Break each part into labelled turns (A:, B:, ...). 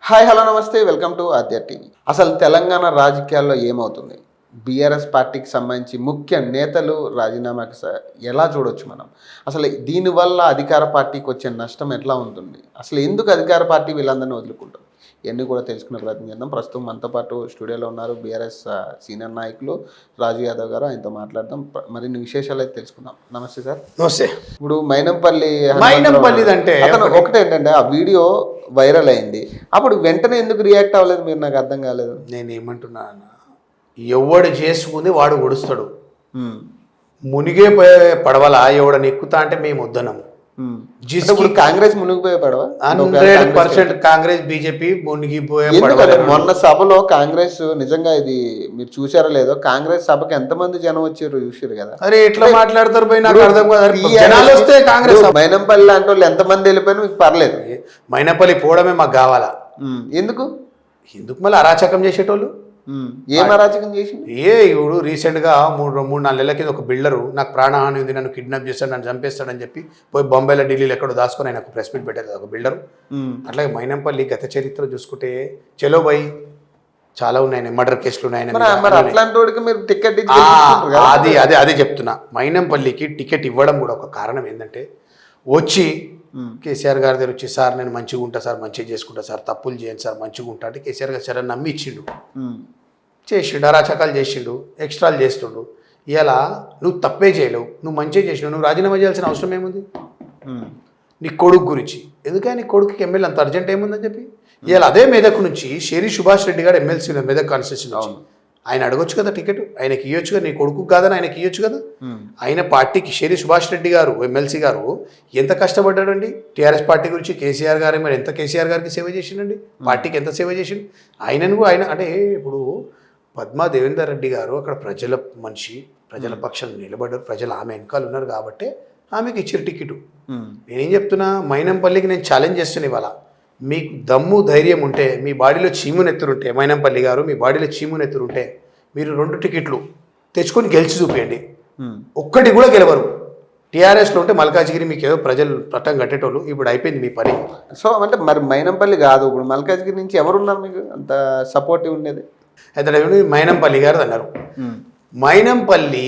A: Hi hello నమస్తే welcome to Aadya TV. అసలు తెలంగాణ రాజకీయాల్లో ఏమవుతుంది? బీఆర్ఎస్ పార్టీకి సంబంధించి ముఖ్య నేతలు రాజీనామాకి ఎలా చూడొచ్చు మనం? అసలు దీనివల్ల అధికార పార్టీకి వచ్చే నష్టం ఎట్లా ఉంటుంది? అసలు ఎందుకు అధికార పార్టీ వీళ్ళందరినీ వదులుకుంటారు? ఇవన్నీ కూడా తెలుసుకునే ప్రయత్నం చేద్దాం. ప్రస్తుతం మనతో పాటు స్టూడియోలో ఉన్నారు బీఆర్ఎస్ సీనియర్ నాయకులు రాజు యాదవ్ గారు. ఆయనతో మాట్లాడదాం, మరిన్ని విశేషాలు అయితే తెలుసుకుందాం. నమస్తే సార్.
B: నమస్తే.
A: ఇప్పుడు మైనంపల్లి
B: అంటే
A: ఒకటి ఏంటంటే ఆ వీడియో వైరల్ అయింది, అప్పుడు వెంటనే ఎందుకు రియాక్ట్ అవ్వలేదు మీరు? నాకు అర్థం కాలేదు.
B: నేను ఏమంటున్నాను, ఎవడు చేసుకుంది వాడు ఒడుస్తాడు. మునిగే పడవల ఎవడని ఎక్కుతా అంటే మేము వద్దనము.
A: కాంగ్రెస్ మునిగిపోయే పడవ
B: 100% కాంగ్రెస్ బీజేపీ మునిగిపోయే పడవ.
A: మొన్న సభలో కాంగ్రెస్ నిజంగా ఇది మీరు చూసారో లేదో, కాంగ్రెస్ సభకి ఎంతమంది జనం వచ్చారు చూసారు కదా.
B: అరే ఎట్లా మాట్లాడతారు పోయి నాకు అర్థం కాదు. జనాలు వస్తే కాంగ్రెస్
A: మైనంపల్లి లాంటి వాళ్ళు ఎంతమంది వెళ్ళిపోయినా మీకు పర్లేదు.
B: మైనంపల్లి పోవడమే మాకు కావాలా?
A: ఎందుకు
B: మళ్ళీ అరాచకం చేసేటోళ్ళు
A: ఏం అరాచకం చేసి
B: ఇప్పుడు రీసెంట్గా మూడు నాలుగు నెలల కింద ఒక బిల్డరు నాకు ప్రాణహాని ఉంది, నన్ను కిడ్నాప్ చేస్తాడు, నన్ను చంపేస్తాడని చెప్పి పోయి బొంబాయిలో ఢిల్లీలో ఎక్కడో దాచుకొని ఆయన ప్రెస్ మీట్ పెట్టేది ఒక బిల్డరు. అట్లాగే మైనంపల్లి గత చరిత్ర చూసుకుంటే చలో బై చాలా ఉన్నాయి, మర్డర్ కేసులు ఉన్నాయి. అదే చెప్తున్నా, మైనంపల్లికి టికెట్ ఇవ్వడం కూడా ఒక కారణం ఏంటంటే, వచ్చి కేసీఆర్ గారి దగ్గర వచ్చి సార్ నేను మంచిగా ఉంటా సార్, మంచిగా చేసుకుంటా సార్, తప్పులు చేయండి సార్, మంచిగా ఉంటా అంటే కేసీఆర్ గారు సరే నమ్మి ఇచ్చిండు, చేసిండు, అరాచకాలు చేసిండు, ఎక్స్ట్రాలు చేస్తుండు. ఇలా నువ్వు తప్పే చేయలేవు, నువ్వు మంచిగా చేసినావు, నువ్వు రాజీనామా చేయాల్సిన అవసరం ఏముంది? నీ కొడుకు గురించి ఎందుకని, నీ కొడుకుకి ఎమ్మెల్యే అంత అర్జెంట్ ఏముందని చెప్పి ఇలా అదే మెదక్ నుంచి షేరి సుభాష్ రెడ్డి గారు ఎమ్మెల్సీ మెదక్ కాన్స్టిట్యూషన్ నుంచి ఆయన అడగొచ్చు కదా టికెట్, ఆయనకి ఇవ్వచ్చు కదా, నీ కొడుకు కాదని ఆయనకి ఇవ్వచ్చు కదా. ఆయన పార్టీకి షేరి సుభాష్ రెడ్డి గారు ఎమ్మెల్సీ గారు ఎంత కష్టపడ్డాడండి టీఆర్ఎస్ పార్టీ గురించి. కేసీఆర్ గారు మరి ఎంత కేసీఆర్ గారికి సేవ చేసిండండి, పార్టీకి ఎంత సేవ చేసిండు. ఆయన అంటే ఇప్పుడు పద్మా దేవేందర్ రెడ్డి గారు అక్కడ ప్రజల మనిషి, ప్రజల పక్షాన్ని నిలబడ్డారు, ప్రజలు ఆమె వెనకాల ఉన్నారు కాబట్టి ఆమెకి ఇచ్చారు టికెట్. నేనేం చెప్తున్నా, మైనంపల్లికి నేను ఛాలెంజ్ చేస్తున్నా, ఇవాళ మీకు దమ్ము ధైర్యం ఉంటే, మీ బాడీలో చీమునెత్తురుంటే, మైనంపల్లి గారు మీ బాడీలో చీమునెత్తురుంటే మీరు 2 టికెట్లు తెచ్చుకొని గెలిచి చూపించండి. ఒక్కటి కూడా గెలవరు. టీఆర్ఎస్లో ఉంటే మల్కాజ్గిరి మీకు ఏదో ప్రజలు పట్టం కట్టేటోళ్ళు, ఇప్పుడు అయిపోయింది మీ పని.
A: సో అంటే మరి మైనంపల్లి కాదు, ఇప్పుడు మల్కాజ్గిరి నుంచి ఎవరున్నారు మీకు అంత సపోర్టివ్ ఉండేది?
B: అయితే మైనంపల్లి గారు అన్నారు. మైనంపల్లి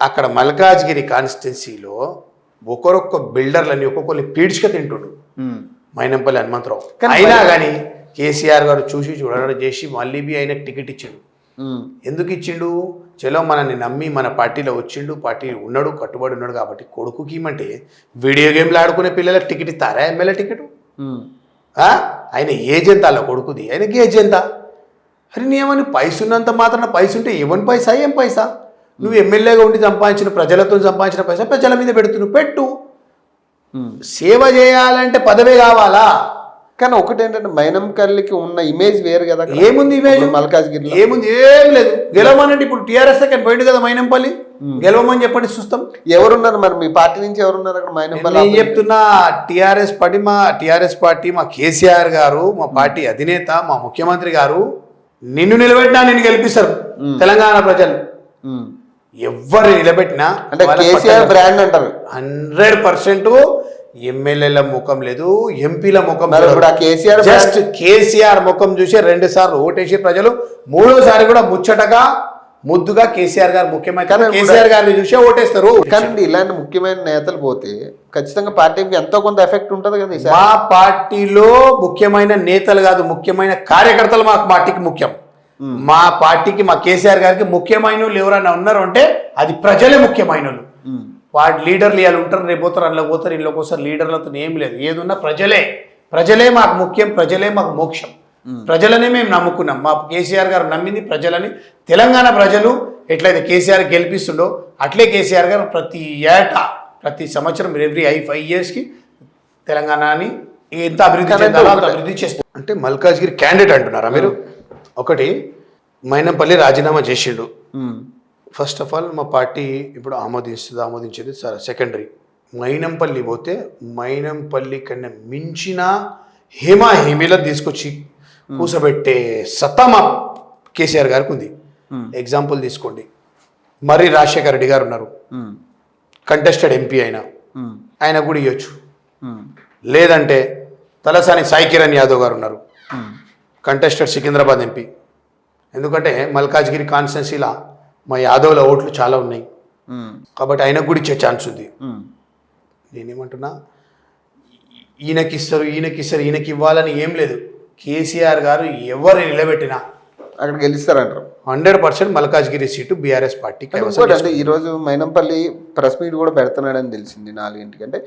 B: అక్కడ మల్కాజ్గిరి కాన్స్టిట్యున్సీలో ఒకరొక్క బిల్డర్లని ఒక్కొక్కరిని పీడ్చుక తింటుండు మైనంపల్లి హనుమంతరావు. అయినా కానీ కేసీఆర్ గారు చూసి చూడడం చేసి మళ్ళీ ఆయనకు టికెట్ ఇచ్చిండు. ఎందుకు ఇచ్చిండు? చలో మనల్ని నమ్మి మన పార్టీలో వచ్చిండు, పార్టీ ఉన్నాడు, కట్టుబడి ఉన్నాడు కాబట్టి కొడుకుకి ఇమ్మంటే వీడియో గేమ్లు ఆడుకునే పిల్లలకు టికెట్ ఇస్తారా? ఎమ్మెల్యే టికెట్ ఆయన ఏజ్ ఎంత? అలా కొడుకుది ఆయనకి ఏజ్ ఎంత? అరే నీవని పైస ఉన్నంత మాత్రాన పైస ఉంటే ఇవ్వని పైసా ఏం పైసా? నువ్వు ఎమ్మెల్యేగా ఉండి సంపాదించిన ప్రజలతో సంపాదించిన పైసా ప్రజల మీద పెడుతున్నావు, పెట్టు. సేవ చేయాలంటే పదవే కావాలా?
A: కానీ ఒకటేంటంటే మైనంపల్లికి ఉన్న ఇమేజ్ వేరు కదా.
B: ఏముంది ఇమేజ్?
A: మల్కాజ్గిరి
B: ఏముంది? ఏం లేదు. గెలవమనంటే ఇప్పుడు టీఆర్ఎస్ సెకండ్ పోయింది కదా మైనంపల్లి, గెలవమని చెప్పండి చూస్తాం.
A: ఎవరున్నారు మరి మీ పార్టీ నుంచి ఎవరున్నారు అక్కడ మైనంపల్లి?
B: నేను చెప్తున్నా, టీఆర్ఎస్ పార్టీ మా కేసీఆర్ గారు, మా పార్టీ అధినేత, మా ముఖ్యమంత్రి గారు నిన్ను నిలబెట్టినా నిన్ను గెలిపిస్తారు తెలంగాణ ప్రజలు. ఎవరు నిలబెట్టినా
A: అంటే కేసీఆర్ బ్రాండ్ అంటారు.
B: 100% ఎమ్మెల్యేల ముఖం లేదు, ఎంపీల ముఖం
A: కేసీఆర్
B: జస్ట్ కేసీఆర్ ముఖం చూసి 2 సార్లు ఓటేసి ప్రజలు 3వసారి కూడా ముచ్చటగా ముద్దుగా కేసీఆర్ గారు ముఖ్యమంత్రి, కేసీఆర్ గారిని చూసే ఓటేస్తారు.
A: కానీ ఇలాంటి ముఖ్యమైన నేతలు పోతే ఖచ్చితంగా పార్టీకి ఎంతో కొంత ఎఫెక్ట్ ఉంటుంది కదా.
B: మా పార్టీలో ముఖ్యమైన నేతలు కాదు, ముఖ్యమైన కార్యకర్తలు మా పార్టీకి ముఖ్యం. మా పార్టీకి, మా కేసీఆర్ గారికి ముఖ్యమైన వాళ్ళు ఎవరైనా ఉన్నారు అంటే అది ప్రజలే ముఖ్యమైన వాళ్ళు. వాటి లీడర్లు ఇవాళ ఉంటారు, రేపు పోతారు, అందులోకి పోతారు, ఇంట్లోకి వస్తారు. లీడర్లతో ఏం లేదు, ఏదున్నా ప్రజలే మాకు ముఖ్యం, ప్రజలే మాకు మోక్షం. ప్రజలనే మేము నమ్ముకున్నాం. మా కేసీఆర్ గారు నమ్మింది ప్రజలని. తెలంగాణ ప్రజలు ఎట్లయితే కేసీఆర్ గెలిపిస్తుండో అట్లే కేసీఆర్ గారు ప్రతి సంవత్సరం ఎవ్రీ 5 yearsకి తెలంగాణని ఎంత అభివృద్ధి చెందాలో అంత అభివృద్ధి చేస్తారు. అంటే మల్కాజ్గిరి క్యాండిడేట్ అంటున్నారా మీరు? ఒకటి, మైనంపల్లి రాజీనామా చేసిండు. ఫస్ట్ ఆఫ్ ఆల్ మా పార్టీ ఇప్పుడు ఆమోదించేది సెకండరీ. మైనంపల్లి పోతే మైనంపల్లి కన్నా మించిన హేమీలను తీసుకొచ్చి కూసబెట్టే సత్తా మా కేసీఆర్ గారికి ఉంది. ఎగ్జాంపుల్ తీసుకోండి, మర్రి రాజశేఖర రెడ్డి గారు ఉన్నారు, కంటెస్టెడ్ ఎంపీ ఆయన కూడా ఇవ్వచ్చు. లేదంటే తలసాని సాయి కిరణ్ యాదవ్ గారు ఉన్నారు, కంటెస్టెడ్ సికింద్రాబాద్ ఎంపీ. ఎందుకంటే మల్కాజ్గిరి కాన్స్టిట్యున్సీలో మా యాదవ్ల ఓట్లు చాలా ఉన్నాయి కాబట్టి ఆయనకు కూడా ఇచ్చే ఛాన్స్ ఉంది. నేనేమంటున్నా, ఈయనకిస్తారు ఈయనకి ఇవ్వాలని ఏం లేదు. కేసీఆర్ గారు ఎవరు నిలబెట్టినా
A: అక్కడ గెలుస్తారంటారు.
B: 100% మల్కాజ్గిరి సీటు బీఆర్ఎస్ పార్టీకి.
A: అంటే ఈరోజు మైనంపల్లి ప్రెస్ మీట్ కూడా పెడుతున్నాడని తెలిసింది 4 అంటే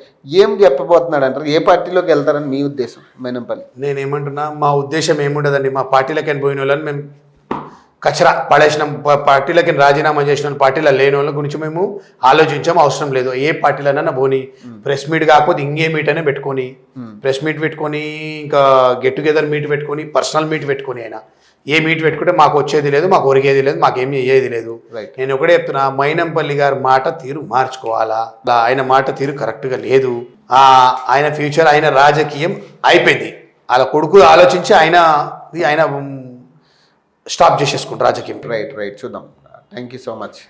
A: ఏం చెప్పబోతున్నాడు అంటారు? ఏ పార్టీలోకి వెళ్తారని మీ ఉద్దేశం? మైనంపల్లి
B: నేనేమంటున్నా, మా ఉద్దేశం ఏముండదండి. మా పార్టీలకని పోయిన వాళ్ళని మేము కచరా పడేసినాం. పార్టీలకి రాజీనామా చేసిన పార్టీలో లేని వాళ్ళ గురించి మేము ఆలోచించాం. అవసరం లేదు. ఏ పార్టీలన్నా పోని, ప్రెస్ మీట్ కాకపోతే ఇంకే మీట్ అనే పెట్టుకొని, ప్రెస్ మీట్ పెట్టుకొని, ఇంకా గెట్ టుగెదర్ మీట్ పెట్టుకొని, పర్సనల్ మీట్ పెట్టుకొని, అయినా ఏ మీట్ పెట్టుకుంటే మాకు వచ్చేది లేదు, మాకు ఒరిగేది లేదు, మాకేమీ అయ్యేది లేదు. నేను ఒకటే చెప్తున్నా, మైనంపల్లి గారి మాట తీరు మార్చుకోవాలా. ఆయన మాట తీరు కరెక్ట్గా లేదు. ఆయన ఫ్యూచర్, ఆయన రాజకీయం అయిపోయింది. వాళ్ళ కొడుకు ఆలోచించి ఆయన స్టాప్ చేసేసుకుంటారు రాజకీయం.
A: రైట్ చూద్దాం. Thank you so much.